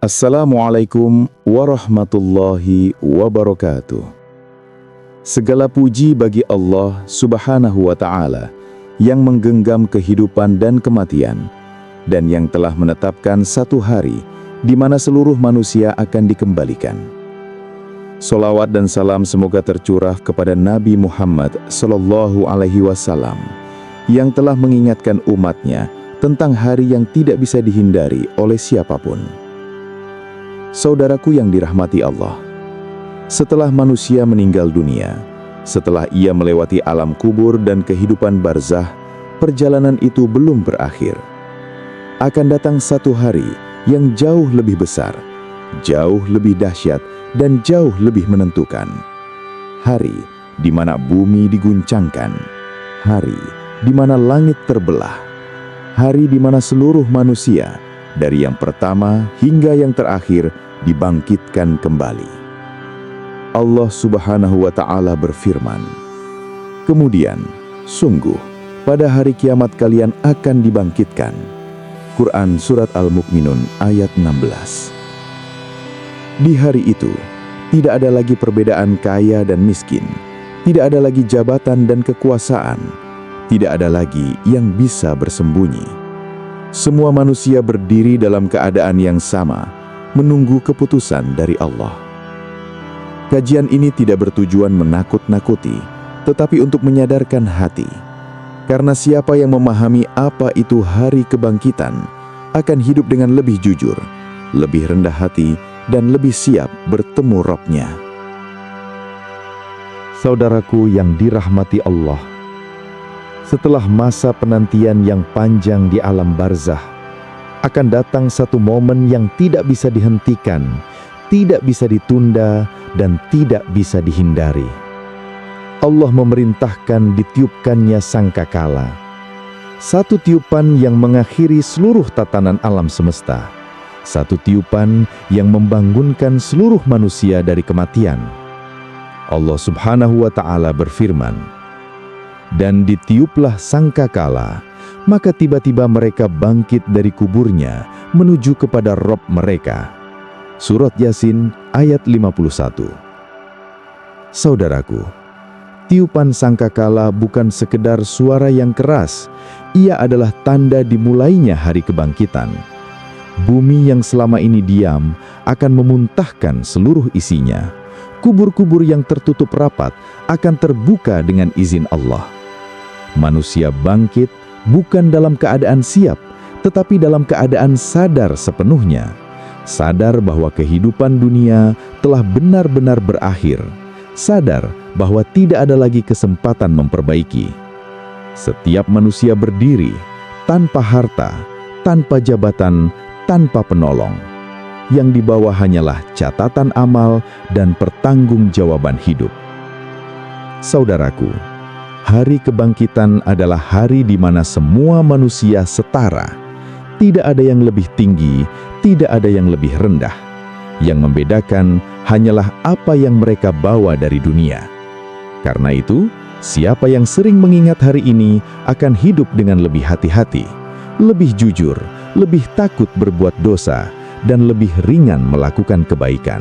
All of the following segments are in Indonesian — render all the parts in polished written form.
Assalamualaikum warahmatullahi wabarakatuh. Segala puji bagi Allah Subhanahu wa Ta'ala yang menggenggam kehidupan dan kematian, dan yang telah menetapkan satu hari di mana seluruh manusia akan dikembalikan. Sholawat dan salam semoga tercurah kepada Nabi Muhammad Sallallahu Alaihi Wasallam yang telah mengingatkan umatnya tentang hari yang tidak bisa dihindari oleh siapapun. Saudaraku yang dirahmati Allah, setelah manusia meninggal dunia, setelah ia melewati alam kubur dan kehidupan barzah, perjalanan itu belum berakhir. Akan datang satu hari yang jauh lebih besar, jauh lebih dahsyat, dan jauh lebih menentukan. Hari di mana bumi diguncangkan, hari di mana langit terbelah, hari di mana seluruh manusia, dari yang pertama hingga yang terakhir, dibangkitkan kembali. Allah Subhanahu wa Ta'ala berfirman, "Kemudian, sungguh, pada hari kiamat kalian akan dibangkitkan." Quran Surat Al-Mu'minun ayat 16. Di hari itu, tidak ada lagi perbedaan kaya dan miskin, tidak ada lagi jabatan dan kekuasaan, tidak ada lagi yang bisa bersembunyi. Semua manusia berdiri dalam keadaan yang sama, menunggu keputusan dari Allah. Kajian ini tidak bertujuan menakut-nakuti, tetapi untuk menyadarkan hati. Karena siapa yang memahami apa itu hari kebangkitan, akan hidup dengan lebih jujur, lebih rendah hati, dan lebih siap bertemu Rabb-Nya. Saudaraku yang dirahmati Allah, setelah masa penantian yang panjang di alam barzah, akan datang satu momen yang tidak bisa dihentikan, tidak bisa ditunda, dan tidak bisa dihindari. Allah memerintahkan ditiupkannya sangkakala, satu tiupan yang mengakhiri seluruh tatanan alam semesta, satu tiupan yang membangunkan seluruh manusia dari kematian. Allah Subhanahu wa Ta'ala berfirman, "Dan ditiuplah sangkakala, maka tiba-tiba mereka bangkit dari kuburnya menuju kepada Rabb mereka." Surat Yasin ayat 51. Saudaraku, tiupan sangkakala bukan sekedar suara yang keras, ia adalah tanda dimulainya hari kebangkitan. Bumi yang selama ini diam akan memuntahkan seluruh isinya. Kubur-kubur yang tertutup rapat akan terbuka dengan izin Allah. Manusia bangkit bukan dalam keadaan siap, tetapi dalam keadaan sadar sepenuhnya. Sadar bahwa kehidupan dunia telah benar-benar berakhir. Sadar bahwa tidak ada lagi kesempatan memperbaiki. Setiap manusia berdiri tanpa harta, tanpa jabatan, tanpa penolong. Yang dibawa hanyalah catatan amal dan pertanggungjawaban hidup. Saudaraku, hari kebangkitan adalah hari di mana semua manusia setara. Tidak ada yang lebih tinggi, tidak ada yang lebih rendah. Yang membedakan hanyalah apa yang mereka bawa dari dunia. Karena itu, siapa yang sering mengingat hari ini akan hidup dengan lebih hati-hati, lebih jujur, lebih takut berbuat dosa, dan lebih ringan melakukan kebaikan.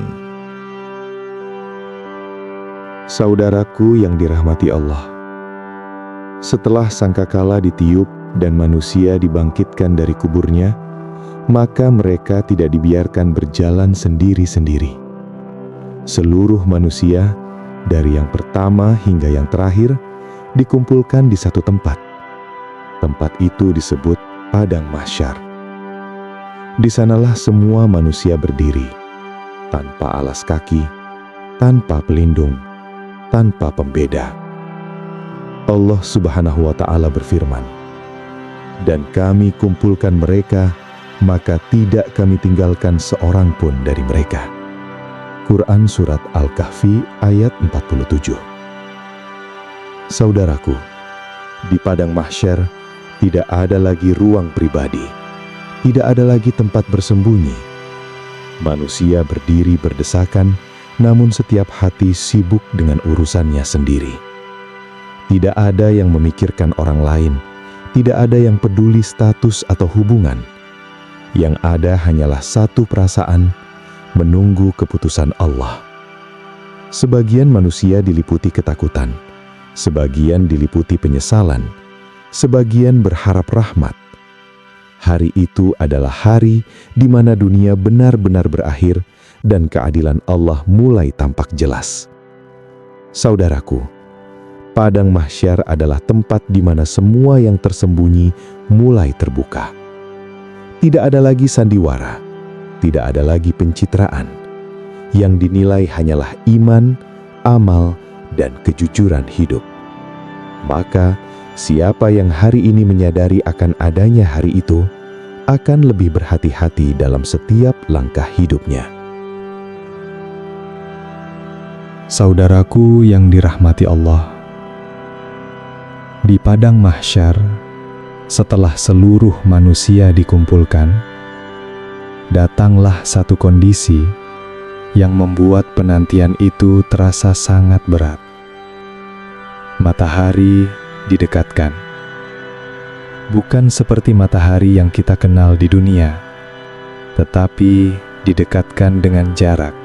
Saudaraku yang dirahmati Allah, setelah sangkakala ditiup dan manusia dibangkitkan dari kuburnya, maka mereka tidak dibiarkan berjalan sendiri-sendiri. Seluruh manusia, dari yang pertama hingga yang terakhir, dikumpulkan di satu tempat. Tempat itu disebut Padang Mahsyar. Di sanalah semua manusia berdiri, tanpa alas kaki, tanpa pelindung, tanpa pembeda. Allah Subhanahu wa Ta'ala berfirman, "Dan kami kumpulkan mereka, maka tidak kami tinggalkan seorang pun dari mereka." Quran Surat Al-Kahfi ayat 47. Saudaraku, di Padang Mahsyar tidak ada lagi ruang pribadi, tidak ada lagi tempat bersembunyi. Manusia berdiri berdesakan, namun setiap hati sibuk dengan urusannya sendiri. Tidak ada yang memikirkan orang lain, tidak ada yang peduli status atau hubungan. Yang ada hanyalah satu perasaan, menunggu keputusan Allah. Sebagian manusia diliputi ketakutan, sebagian diliputi penyesalan, sebagian berharap rahmat. Hari itu adalah hari di mana dunia benar-benar berakhir dan keadilan Allah mulai tampak jelas. Saudaraku, Padang Mahsyar adalah tempat di mana semua yang tersembunyi mulai terbuka. Tidak ada lagi sandiwara, tidak ada lagi pencitraan. Yang dinilai hanyalah iman, amal, dan kejujuran hidup. Maka, siapa yang hari ini menyadari akan adanya hari itu, akan lebih berhati-hati dalam setiap langkah hidupnya. Saudaraku yang dirahmati Allah, di Padang Mahsyar, setelah seluruh manusia dikumpulkan, datanglah satu kondisi yang membuat penantian itu terasa sangat berat. Matahari didekatkan. Bukan seperti matahari yang kita kenal di dunia, tetapi didekatkan dengan jarak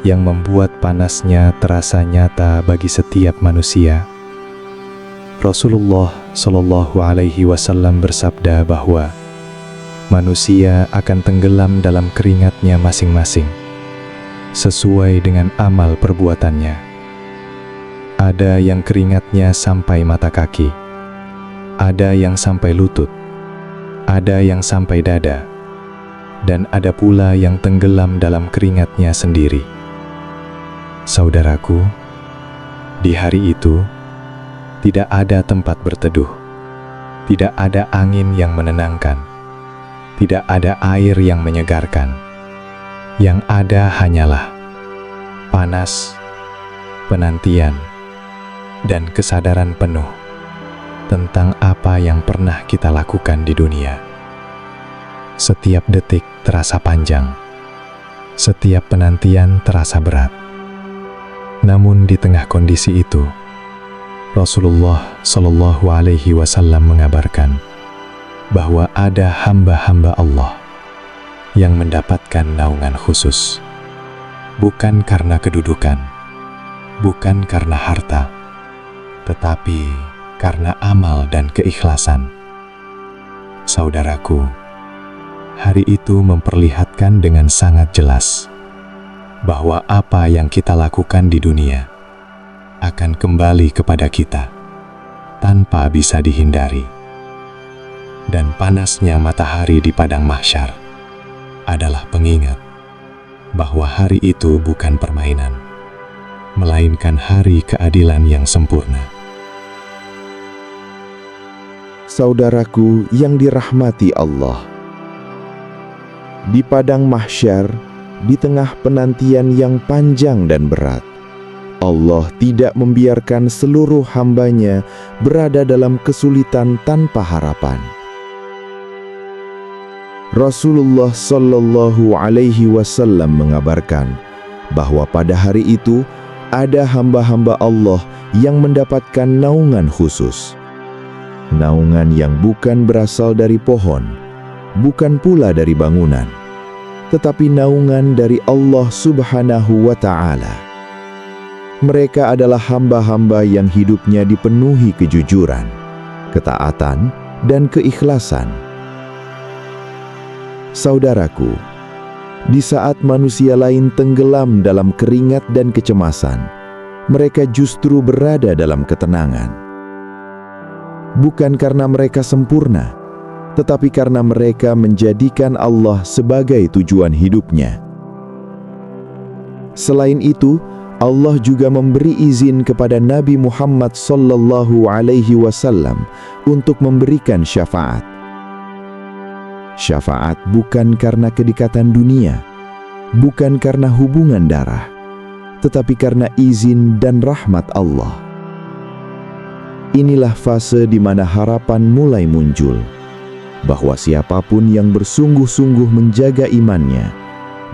yang membuat panasnya terasa nyata bagi setiap manusia. Rasulullah Shallallahu Alaihi Wasallam bersabda bahwa manusia akan tenggelam dalam keringatnya masing-masing, sesuai dengan amal perbuatannya. Ada yang keringatnya sampai mata kaki, ada yang sampai lutut, ada yang sampai dada, dan ada pula yang tenggelam dalam keringatnya sendiri. Saudaraku, di hari itu, tidak ada tempat berteduh, tidak ada angin yang menenangkan, tidak ada air yang menyegarkan. Yang ada hanyalah panas, penantian, dan kesadaran penuh tentang apa yang pernah kita lakukan di dunia. Setiap detik terasa panjang, setiap penantian terasa berat. Namun di tengah kondisi itu, Rasulullah Shallallahu Alaihi Wasallam mengabarkan bahwa ada hamba-hamba Allah yang mendapatkan naungan khusus, bukan karena kedudukan, bukan karena harta, tetapi karena amal dan keikhlasan. Saudaraku, hari itu memperlihatkan dengan sangat jelas bahwa apa yang kita lakukan di dunia akan kembali kepada kita tanpa bisa dihindari. Dan panasnya matahari di Padang Mahsyar adalah pengingat bahwa hari itu bukan permainan, melainkan hari keadilan yang sempurna. Saudaraku yang dirahmati Allah, di Padang Mahsyar, di tengah penantian yang panjang dan berat, Allah tidak membiarkan seluruh hambanya berada dalam kesulitan tanpa harapan. Rasulullah Shallallahu Alaihi Wasallam mengabarkan bahwa pada hari itu ada hamba-hamba Allah yang mendapatkan naungan khusus. Naungan yang bukan berasal dari pohon, bukan pula dari bangunan, tetapi naungan dari Allah Subhanahu wa Ta'ala. Mereka adalah hamba-hamba yang hidupnya dipenuhi kejujuran, ketaatan, dan keikhlasan. Saudaraku, di saat manusia lain tenggelam dalam keringat dan kecemasan, mereka justru berada dalam ketenangan. Bukan karena mereka sempurna, tetapi karena mereka menjadikan Allah sebagai tujuan hidupnya. Selain itu, Allah juga memberi izin kepada Nabi Muhammad Sallallahu Alaihi Wasallam untuk memberikan syafaat. Syafaat bukan karena kedekatan dunia, bukan karena hubungan darah, tetapi karena izin dan rahmat Allah. Inilah fase di mana harapan mulai muncul, bahwa siapapun yang bersungguh-sungguh menjaga imannya,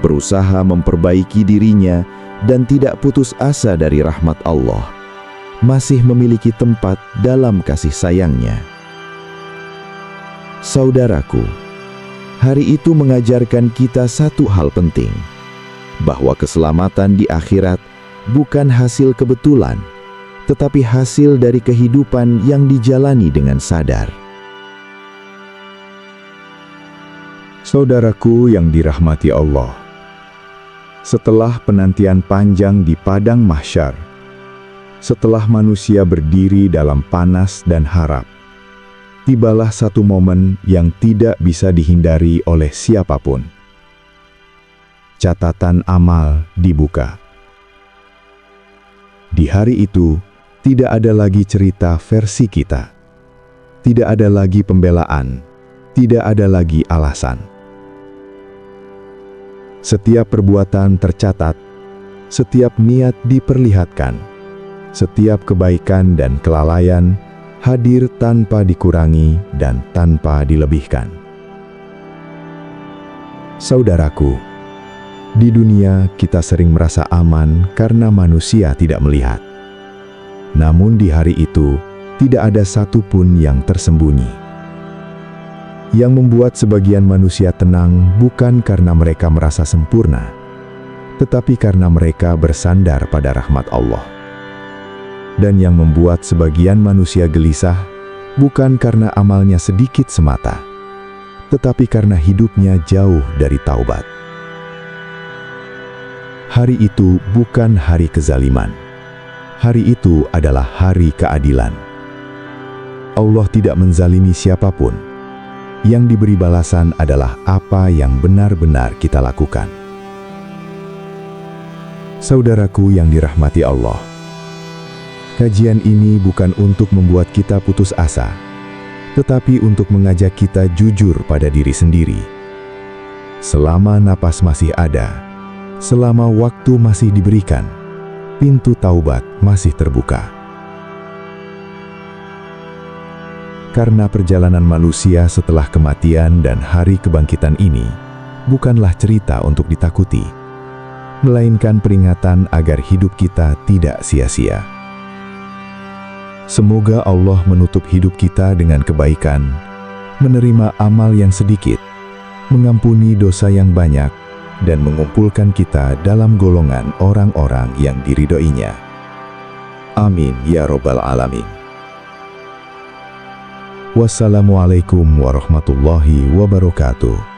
berusaha memperbaiki dirinya, dan tidak putus asa dari rahmat Allah, masih memiliki tempat dalam kasih sayangnya. Saudaraku, Hari itu mengajarkan kita satu hal penting, bahwa keselamatan di akhirat bukan hasil kebetulan, tetapi hasil dari kehidupan yang dijalani dengan sadar. Saudaraku yang dirahmati Allah, setelah penantian panjang di padang mahsyar, setelah manusia berdiri dalam panas dan harap, tibalah satu momen yang tidak bisa dihindari oleh siapapun. Catatan amal dibuka. Di hari itu, tidak ada lagi cerita versi kita. Tidak ada lagi pembelaan. Tidak ada lagi alasan. Setiap perbuatan tercatat, setiap niat diperlihatkan, setiap kebaikan dan kelalaian hadir tanpa dikurangi dan tanpa dilebihkan. Saudaraku, di dunia kita sering merasa aman karena manusia tidak melihat. Namun di hari itu, tidak ada satupun yang tersembunyi. Yang membuat sebagian manusia tenang bukan karena mereka merasa sempurna, tetapi karena mereka bersandar pada rahmat Allah. Dan yang membuat sebagian manusia gelisah bukan karena amalnya sedikit semata, tetapi karena hidupnya jauh dari taubat. Hari itu bukan hari kezaliman. Hari itu adalah hari keadilan. Allah tidak menzalimi siapapun. Yang diberi balasan adalah apa yang benar-benar kita lakukan. Saudaraku yang dirahmati Allah, kajian ini bukan untuk membuat kita putus asa, tetapi untuk mengajak kita jujur pada diri sendiri. Selama napas masih ada, selama waktu masih diberikan, pintu taubat masih terbuka. Karena perjalanan manusia setelah kematian dan hari kebangkitan ini bukanlah cerita untuk ditakuti, melainkan peringatan agar hidup kita tidak sia-sia. Semoga Allah menutup hidup kita dengan kebaikan, menerima amal yang sedikit, mengampuni dosa yang banyak, dan mengumpulkan kita dalam golongan orang-orang yang diridhoinya. Amin ya Rabbal Alamin. Wassalamualaikum warahmatullahi wabarakatuh.